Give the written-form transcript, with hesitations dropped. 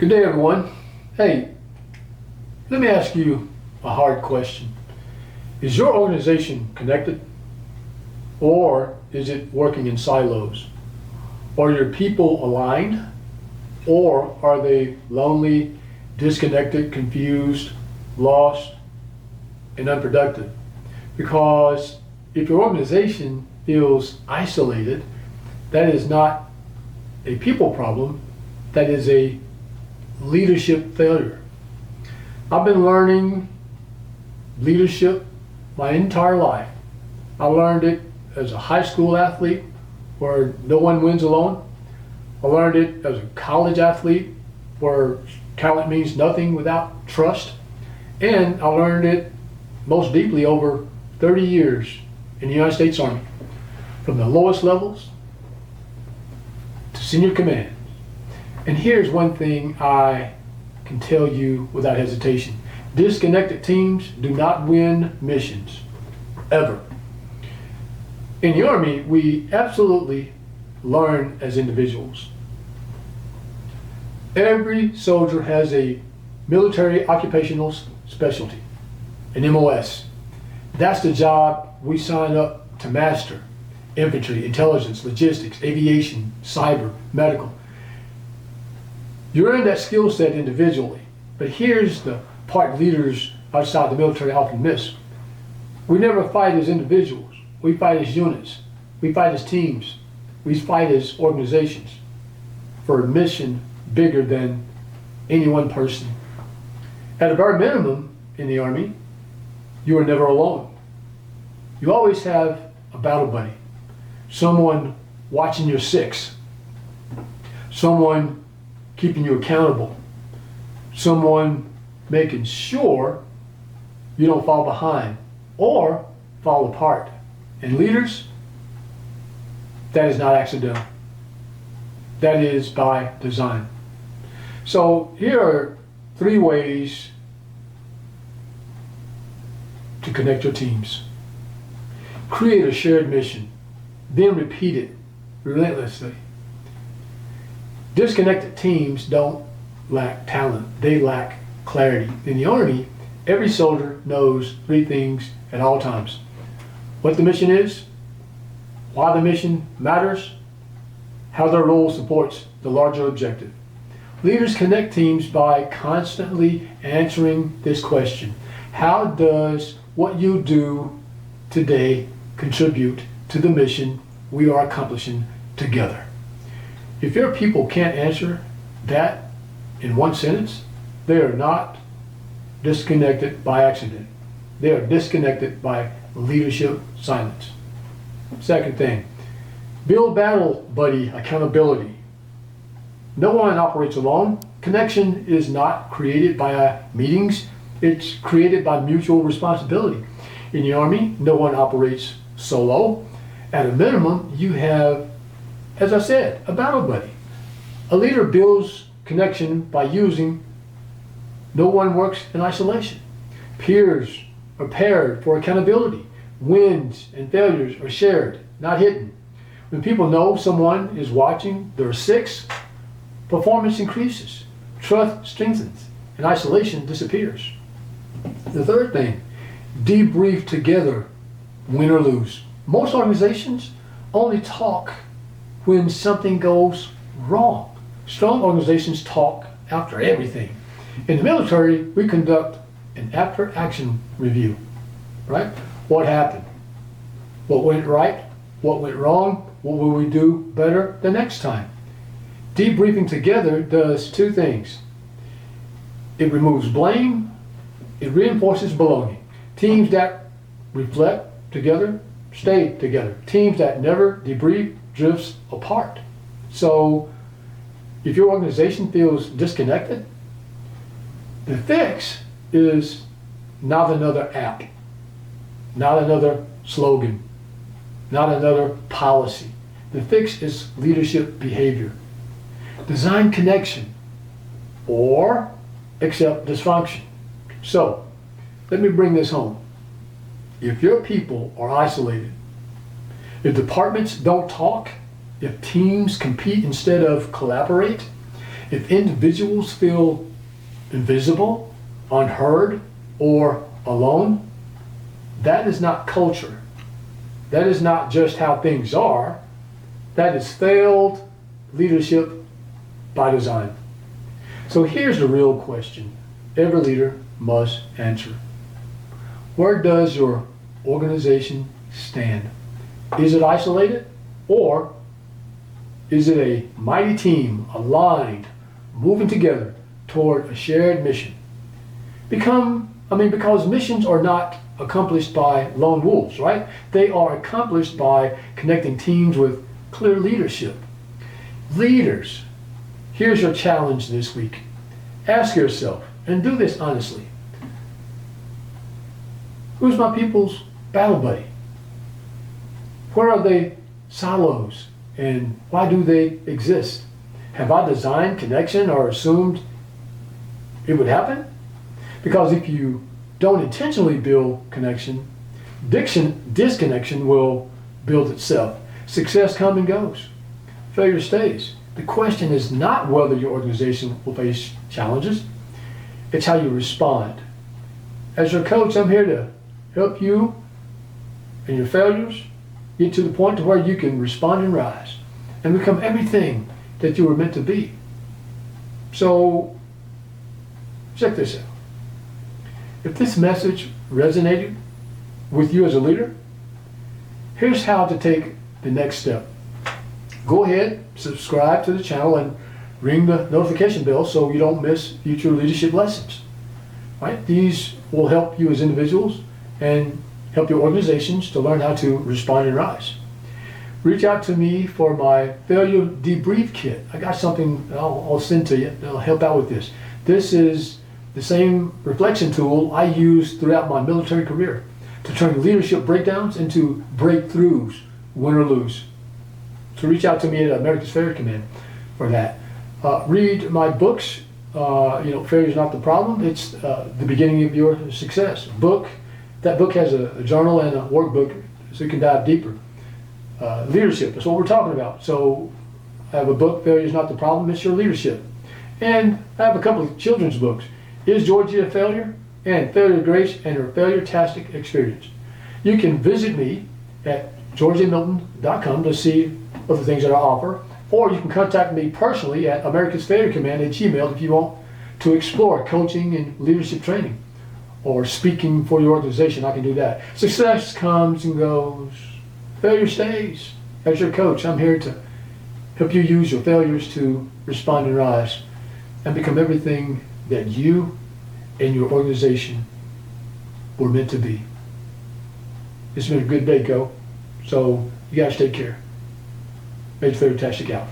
Good day, everyone. Hey, let me ask you a hard question. Is your organization connected? Or is it working in silos? Are your people aligned? Or are they lonely, disconnected, confused, lost, and unproductive? Because if your organization feels isolated, that is not a people problem, that is a leadership failure. I've been learning leadership my entire life. I learned it as a high school athlete where no one wins alone. I learned it as a college athlete where talent means nothing without trust. And I learned it most deeply over 30 years in the United States Army, from the lowest levels to senior command. And here's one thing I can tell you without hesitation. Disconnected teams do not win missions, ever. In the Army, we absolutely learn as individuals. Every soldier has a military occupational specialty, an MOS. That's the job we sign up to master. Infantry, intelligence, logistics, aviation, cyber, medical. You're in that skill set individually, but here's the part leaders outside the military often miss. We never fight as individuals. We fight as units. We fight as teams. We fight as organizations for a mission bigger than any one person. At a bare minimum in the Army, you are never alone. You always have a battle buddy, someone watching your six, someone keeping you accountable, someone making sure you don't fall behind or fall apart. And leaders, that is not accidental. That is by design. So here are 3 ways to connect your teams. Create a shared mission, then repeat it relentlessly. Disconnected teams don't lack talent, they lack clarity. In the Army, every soldier knows 3 things at all times. What the mission is, why the mission matters, how their role supports the larger objective. Leaders connect teams by constantly answering this question: how does what you do today contribute to the mission we are accomplishing together? If your people can't answer that in one sentence, they are not disconnected by accident. They are disconnected by leadership silence. Second thing, build battle buddy accountability. No one operates alone. Connection is not created by meetings. It's created by mutual responsibility. In the Army, no one operates solo. At a minimum, you have, as I said, a battle buddy. A leader builds connection by using no one works in isolation. Peers are paired for accountability. Wins and failures are shared, not hidden. When people know someone is watching their six, performance increases, trust strengthens, and isolation disappears. The third thing, debrief together, win or lose. Most organizations only talk when something goes wrong. Strong organizations talk after everything. In the military, we conduct an after-action review, right? What happened? What went right? What went wrong? What will we do better the next time? Debriefing together does 2 things. It removes blame. It reinforces belonging. Teams that reflect together stay together. Teams that never debrief drifts apart. So if your organization feels disconnected, the fix is not another app, not another slogan, not another policy. The fix is leadership behavior. Design connection or accept dysfunction. So let me bring this home. If your people are isolated, if departments don't talk, if teams compete instead of collaborate, If individuals feel invisible, unheard, or alone, that is not culture. That is not just how things are. That is failed leadership by design. So here's the real question every leader must answer. Where does your organization stand? Is it isolated, or is it a mighty team, aligned, moving together toward a shared mission? Because missions are not accomplished by lone wolves, right? They are accomplished by connecting teams with clear leadership. Leaders, here's your challenge this week. Ask yourself, and do this honestly, who's my people's battle buddy? Where are they silos, and why do they exist? Have I designed connection or assumed it would happen? Because if you don't intentionally build connection, disconnection will build itself. Success comes and goes. Failure stays. The question is not whether your organization will face challenges. It's how you respond. As your coach, I'm here to help you and your failures get to the point to where you can respond and rise and become everything that you were meant to be. So, check this out. If this message resonated with you as a leader, here's how to take the next step. Go ahead, subscribe to the channel, and ring the notification bell so you don't miss future leadership lessons. Right? These will help you as individuals and help your organizations to learn how to respond and rise. Reach out to me for my failure debrief kit. I got something I'll send to you that'll help out with this. This is the same reflection tool I used throughout my military career to turn leadership breakdowns into breakthroughs, win or lose. So reach out to me at America's Failure Command for that. Read my books. Failure is not the problem. It's the beginning of your success. That book has a journal and a workbook so you can dive deeper. Leadership, that's what we're talking about. So I have a book, Failure is Not the Problem, It's Your Leadership. And I have a couple of children's books, Is Georgia a Failure? And Failure Grace and Her Failure-tastic Experience. You can visit me at georgiamilton.com to see other things that I offer, or you can contact me personally at America's Failure Command at Gmail if you want to explore coaching and leadership training or speaking for your organization. I can do that. Success comes and goes. Failure stays. As your coach, I'm here to help you use your failures to respond and rise and become everything that you and your organization were meant to be. It's been a good day, Go. So you guys take care. Major Failure-tastic out.